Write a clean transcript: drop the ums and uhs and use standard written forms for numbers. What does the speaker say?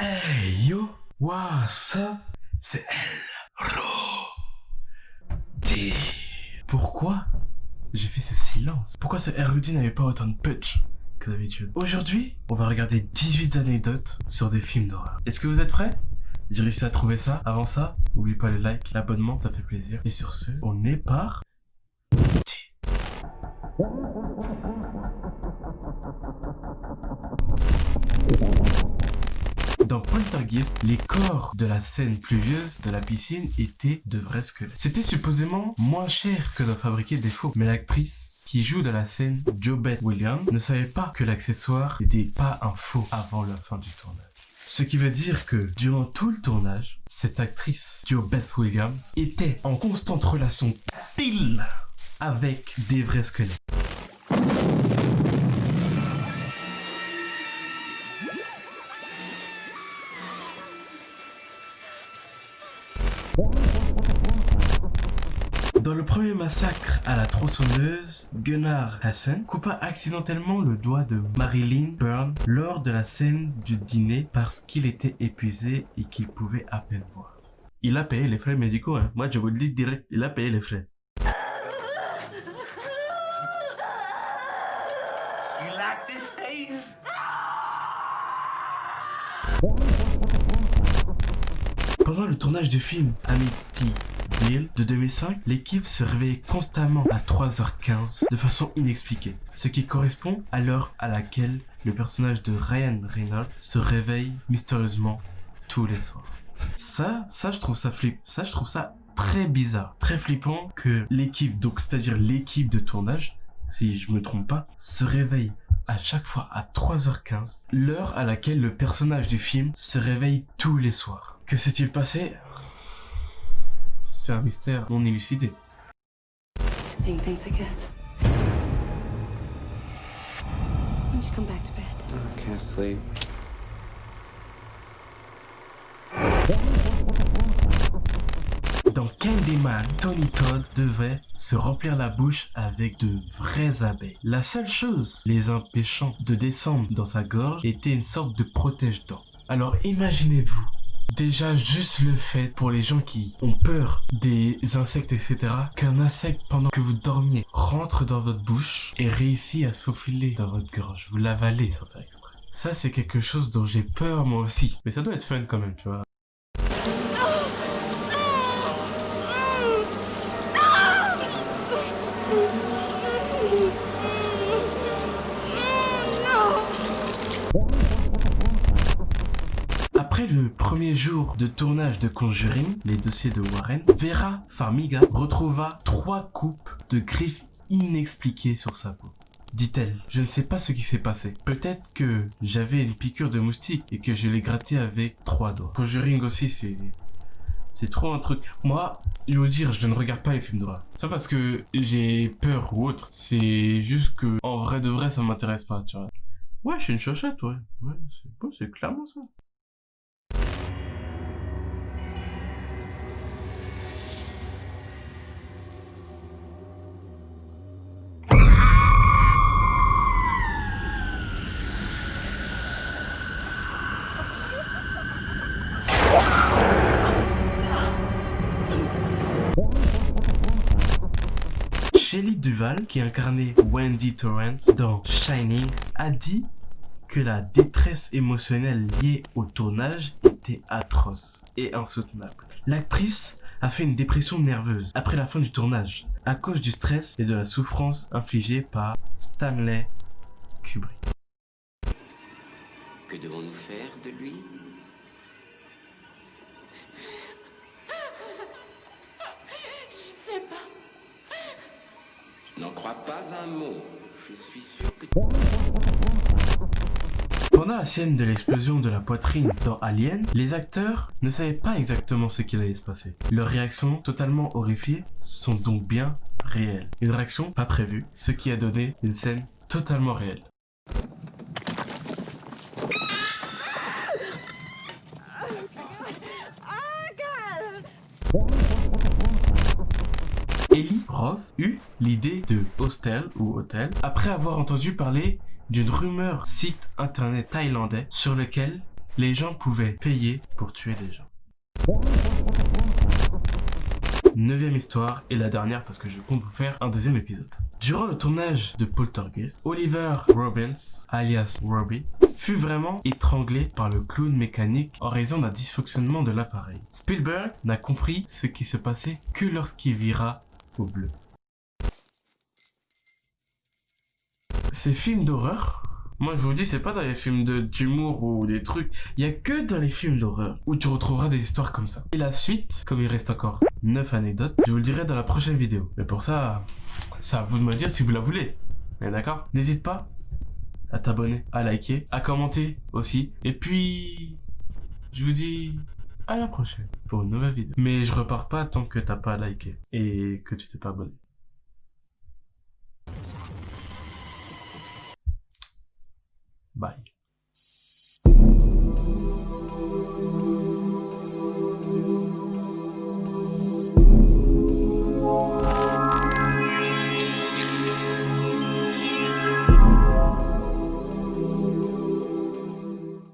Hey yo, what's up? C'est Elro. Dis, pourquoi j'ai fait ce silence? Pourquoi ce RUD n'avait pas autant de punch que d'habitude? Aujourd'hui, on va regarder 18 anecdotes sur des films d'horreur. Est-ce que vous êtes prêts? J'ai réussi à trouver ça. Avant ça, n'oubliez pas le like, l'abonnement, ça fait plaisir. Et sur ce, on est parti. Dans Poltergeist, les corps de la scène pluvieuse de la piscine étaient de vrais squelettes. C'était supposément moins cher que d'en fabriquer des faux. Mais l'actrice qui joue dans la scène, JoBeth Williams, ne savait pas que l'accessoire n'était pas un faux avant la fin du tournage. Ce qui veut dire que durant tout le tournage, cette actrice, JoBeth Williams, était en constante relation tactile avec des vrais squelettes. Dans le premier massacre à la tronçonneuse, Gunnar Hansen coupa accidentellement le doigt de Marilyn Byrne lors de la scène du dîner parce qu'il était épuisé et qu'il pouvait à peine voir. Il a payé les frais médicaux, hein. Moi je vous le dis direct, il a payé les frais. You like this, Dave? Pendant le tournage du film Amityville de 2005, l'équipe se réveillait constamment à 3h15 de façon inexpliquée, ce qui correspond à l'heure à laquelle le personnage de Ryan Reynolds se réveille mystérieusement tous les soirs. Ça je trouve ça je trouve ça très bizarre, très flippant que l'équipe, donc c'est-à-dire l'équipe de tournage, si je me trompe pas, se réveille à chaque fois à 3h15, l'heure à laquelle le personnage du film se réveille tous les soirs. Que s'est-il passé? C'est un mystère non élucidé. Seeing things, I guess. When did you come back to bed? I can't sleep. Dans Candyman, Tony Todd devait se remplir la bouche avec de vraies abeilles. La seule chose les empêchant de descendre dans sa gorge était une sorte de protège-dents. Alors imaginez-vous, déjà juste le fait pour les gens qui ont peur des insectes, etc., qu'un insecte pendant que vous dormiez rentre dans votre bouche et réussit à se faufiler dans votre gorge. Vous l'avalez sans faire exprès. Ça c'est quelque chose dont j'ai peur moi aussi. Mais ça doit être fun quand même, tu vois. Après le premier jour de tournage de Conjuring, les dossiers de Warren, Vera Farmiga retrouva 3 coupes de griffes inexpliquées sur sa peau. Dit-elle, je ne sais pas ce qui s'est passé. Peut-être que j'avais une piqûre de moustique et que je l'ai gratté avec 3 doigts. Conjuring aussi, c'est trop un truc. Moi, je vais vous dire, je ne regarde pas les films d'horreur. C'est pas parce que j'ai peur ou autre. C'est juste que, en vrai de vrai, ça m'intéresse pas, tu vois. Ouais, je suis une chochette, ouais. Ouais, c'est clairement ça. Shelley Duvall, qui incarnait Wendy Torrance dans Shining, a dit que la détresse émotionnelle liée au tournage était atroce et insoutenable. L'actrice a fait une dépression nerveuse après la fin du tournage à cause du stress et de la souffrance infligée par Stanley Kubrick. Que devons-nous faire de lui? Je sais pas. N'en crois pas un mot. Je suis sûr que... Pendant la scène de l'explosion de la poitrine dans Alien, les acteurs ne savaient pas exactement ce qu'il allait se passer. Leurs réactions totalement horrifiées sont donc bien réelles. Une réaction pas prévue, ce qui a donné une scène totalement réelle. Eli Roth eut l'idée de Hostel ou Hôtel après avoir entendu parler d'une rumeur site internet thaïlandais sur lequel les gens pouvaient payer pour tuer des gens. 9e histoire et la dernière parce que je compte vous faire un 2e épisode. Durant le tournage de Poltergeist, Oliver Robbins, alias Robbie, fut vraiment étranglé par le clown mécanique en raison d'un dysfonctionnement de l'appareil. Spielberg n'a compris ce qui se passait que lorsqu'il vira au bleu. Ces films d'horreur, moi je vous dis, c'est pas dans les films d'humour ou des trucs, il y a que dans les films d'horreur où tu retrouveras des histoires comme ça. Et la suite, comme il reste encore 9 anecdotes, je vous le dirai dans la prochaine vidéo. Mais pour ça, c'est à vous de me dire si vous la voulez. D'accord? N'hésite pas à t'abonner, à liker, à commenter aussi. Et puis, je vous dis à la prochaine pour une nouvelle vidéo. Mais je repars pas tant que t'as pas liké et que tu t'es pas abonné. Bye.